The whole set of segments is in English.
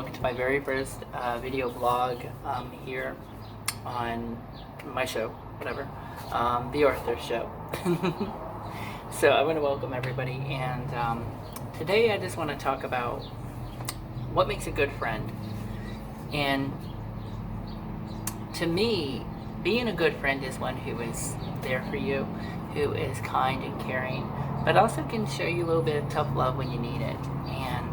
welcome to my very first video blog here on my show, whatever, The Arthur Show. So I want to welcome everybody, and today I just want to talk about what makes a good friend. And to me, being a good friend is one who is there for you, who is kind and caring, but also can show you a little bit of tough love when you need it, and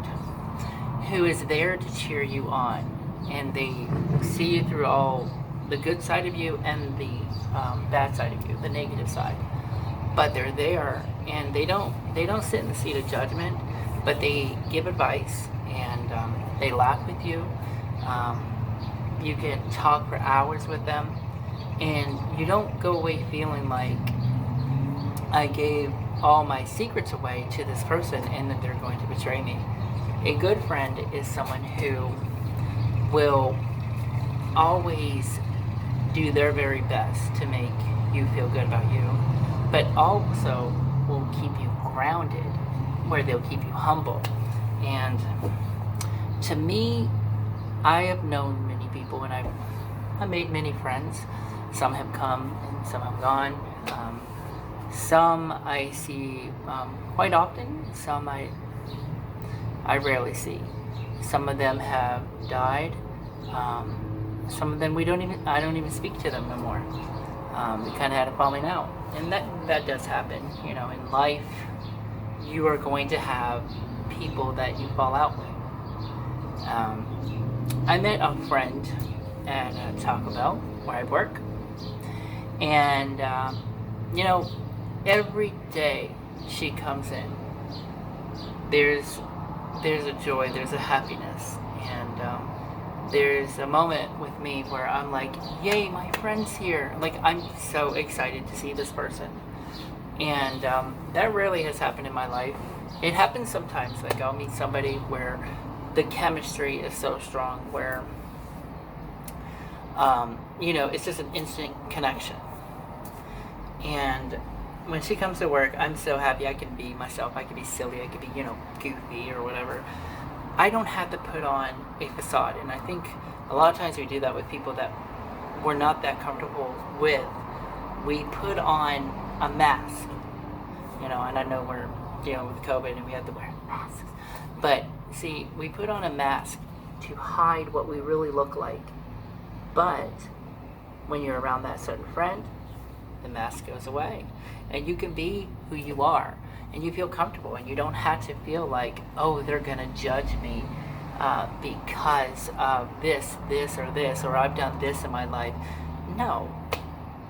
who is there to cheer you on. And they see you through all the good side of you and the bad side of you, the negative side. But they're there, and they don't sit in the seat of judgment, but they give advice, and they laugh with you. You can talk for hours with them, and you don't go away feeling like I gave all my secrets away to this person and that they're going to betray me. A good friend is someone who will always do their very best to make you feel good about you, but also will keep you grounded, where they'll keep you humble. And to me, I have known many people, and I've made many friends. Some have come and some have gone. Some I see quite often. Some I rarely see. Some of them have died. Some of them I don't even speak to them no more. We kind of had a falling out, and that does happen. You know, in life, you are going to have people that you fall out with. I met a friend at Taco Bell where I work, and you know, every day she comes in, there's a joy, there's a happiness, and there's a moment with me where I'm like, yay, my friend's here. Like, I'm so excited to see this person. And that rarely has happened in my life. It happens sometimes, like I'll meet somebody where the chemistry is so strong, where you know, it's just an instant connection. And when she comes to work, I'm so happy. I can be myself. I can be silly. I can be, you know, goofy or whatever. I don't have to put on a facade. And I think a lot of times we do that with people that we're not that comfortable with. We put on a mask, you know, and I know we're dealing with COVID and we have to wear masks. But see, we put on a mask to hide what we really look like. But when you're around that certain friend, the mask goes away, and you can be who you are, and you feel comfortable, and you don't have to feel like, oh, they're gonna judge me because of this, or I've done this in my life. No,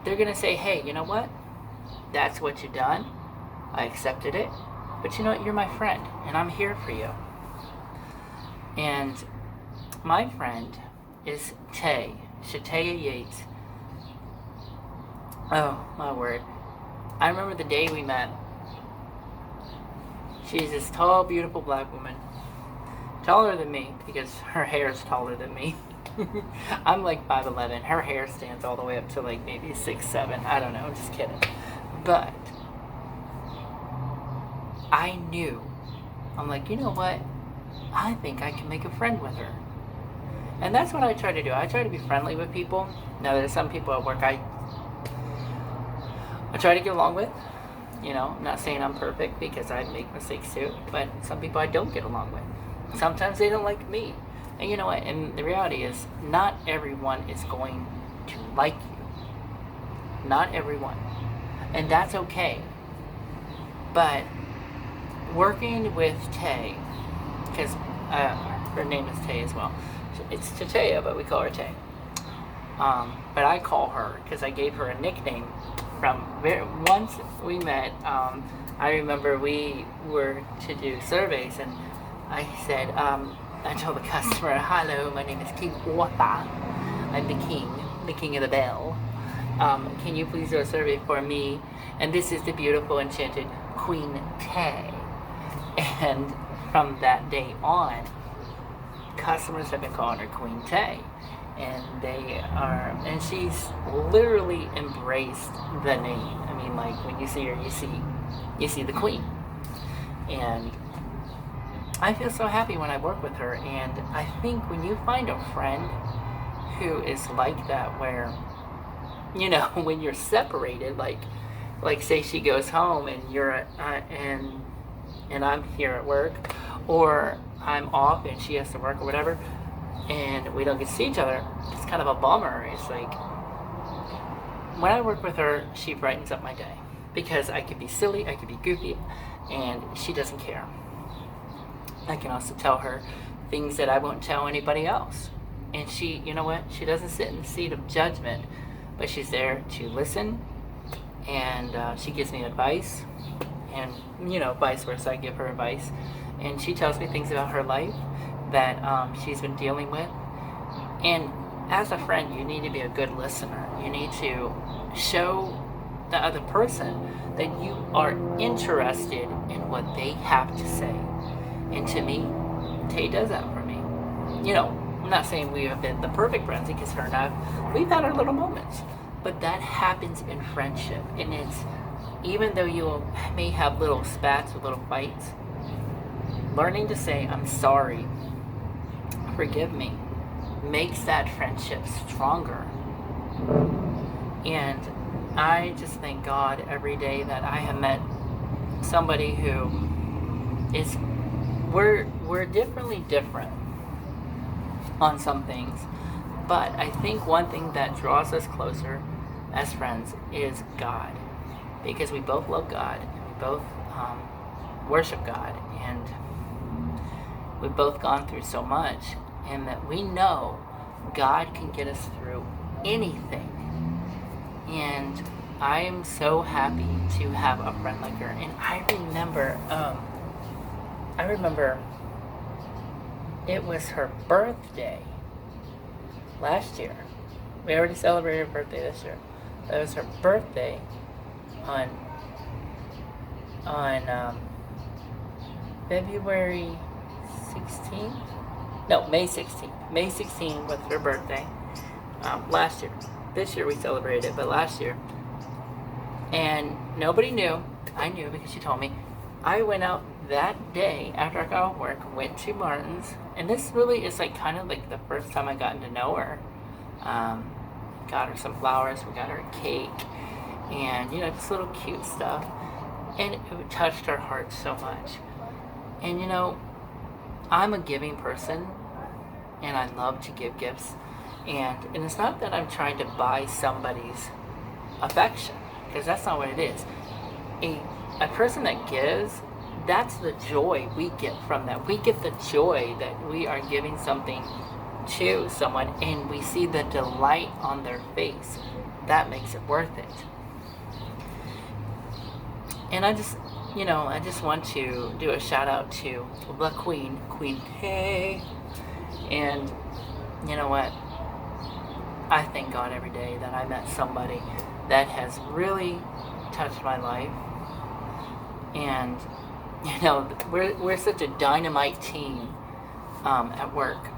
they're gonna say, hey, you know what? That's what you've done. I accepted it, but you know what? You're my friend, and I'm here for you. And my friend is Shatea Yates. Oh, my word. I remember the day we met. She's this tall, beautiful black woman. Taller than me, because her hair is taller than me. I'm like 5'11". Her hair stands all the way up to like maybe 6'7". I don't know, I'm just kidding. But I knew. I'm like, you know what? I think I can make a friend with her. And that's what I try to do. I try to be friendly with people. Now, there's some people at work I try to get along with. You know, I'm not saying I'm perfect, because I make mistakes too, but some people I don't get along with. Sometimes they don't like me. And you know what? And the reality is, not everyone is going to like you. Not everyone. And that's okay. But working with Tay, because her name is Tay as well. It's Tatea, but we call her Tay. But I call her because I gave her a nickname once we met. I remember we were to do surveys, and I said, I told the customer, hello, my name is King Wata. I'm the king of the bell. Can you please do a survey for me? And this is the beautiful, enchanted Queen Tay. And from that day on, customers have been calling her Queen Tay. And she's literally embraced the name. I mean, like, when you see her, you see the queen. And I feel so happy when I work with her, and I think when you find a friend who is like that, where, you know, when you're separated, like say she goes home and and I'm here at work, or I'm off and she has to work or whatever, and we don't get to see each other, it's kind of a bummer. It's like, when I work with her, she brightens up my day, because I could be silly, I could be goofy, and she doesn't care. I can also tell her things that I won't tell anybody else. And she, you know what, she doesn't sit in the seat of judgment, but she's there to listen, and she gives me advice, and, you know, vice versa, I give her advice. And she tells me things about her life that she's been dealing with. And as a friend, you need to be a good listener. You need to show the other person that you are interested in what they have to say. And to me, Tay does that for me. You know, I'm not saying we have been the perfect friends, because her and I, we've had our little moments. But that happens in friendship. And it's, even though you may have little spats or little fights, learning to say, I'm sorry, forgive me, makes that friendship stronger. And I just thank God every day that I have met somebody who is, we're different on some things, but I think one thing that draws us closer as friends is God, because we both love God, we both worship God, and we've both gone through so much, and that we know God can get us through anything. And I am so happy to have a friend like her. And I remember it was her birthday last year. We already celebrated her birthday this year. It was her birthday on February 16th? No, May 16th. May 16th was her birthday last year. This year we celebrated it, but last year. And nobody knew. I knew because she told me. I went out that day after I got off work, went to Martin's, and this really is like kind of like the first time I gotten to know her. Got her some flowers, we got her a cake, and, you know, just little cute stuff. And it touched her heart so much. And, you know, I'm a giving person, and I love to give gifts. And it's not that I'm trying to buy somebody's affection, because that's not what it is. A person that gives, that's the joy we get from that. We get the joy that we are giving something to someone, and we see the delight on their face. That makes it worth it. And I just want to do a shout out to the Queen Tay. And you know what? I thank God every day that I met somebody that has really touched my life. And, you know, we're such a dynamite team at work,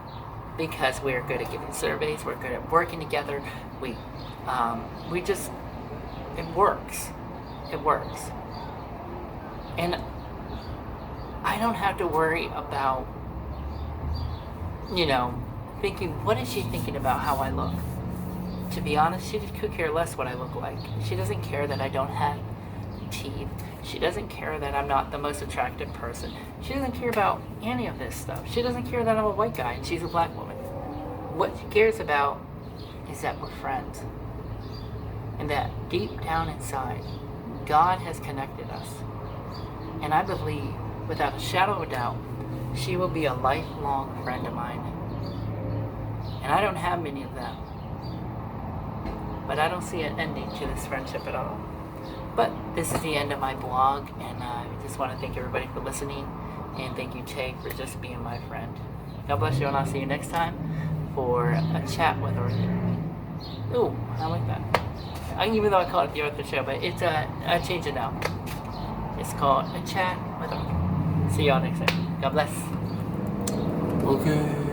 because we're good at giving surveys, we're good at working together. We just, it works. It works. And I don't have to worry about, you know, thinking, what is she thinking about how I look? To be honest, she could care less what I look like. She doesn't care that I don't have teeth. She doesn't care that I'm not the most attractive person. She doesn't care about any of this stuff. She doesn't care that I'm a white guy and she's a black woman. What she cares about is that we're friends. And that deep down inside, God has connected us. And I believe, without a shadow of a doubt, she will be a lifelong friend of mine. And I don't have many of them. But I don't see an ending to this friendship at all. But this is the end of my blog, and I just want to thank everybody for listening, and thank you, Tay, for just being my friend. God bless you, and I'll see you next time for a chat with Arthur. Ooh, I like that. Even though I call it the Arthur Show, but it's I changed it now. It's called A Chat with Arthur. See y'all next time. God bless. Okay.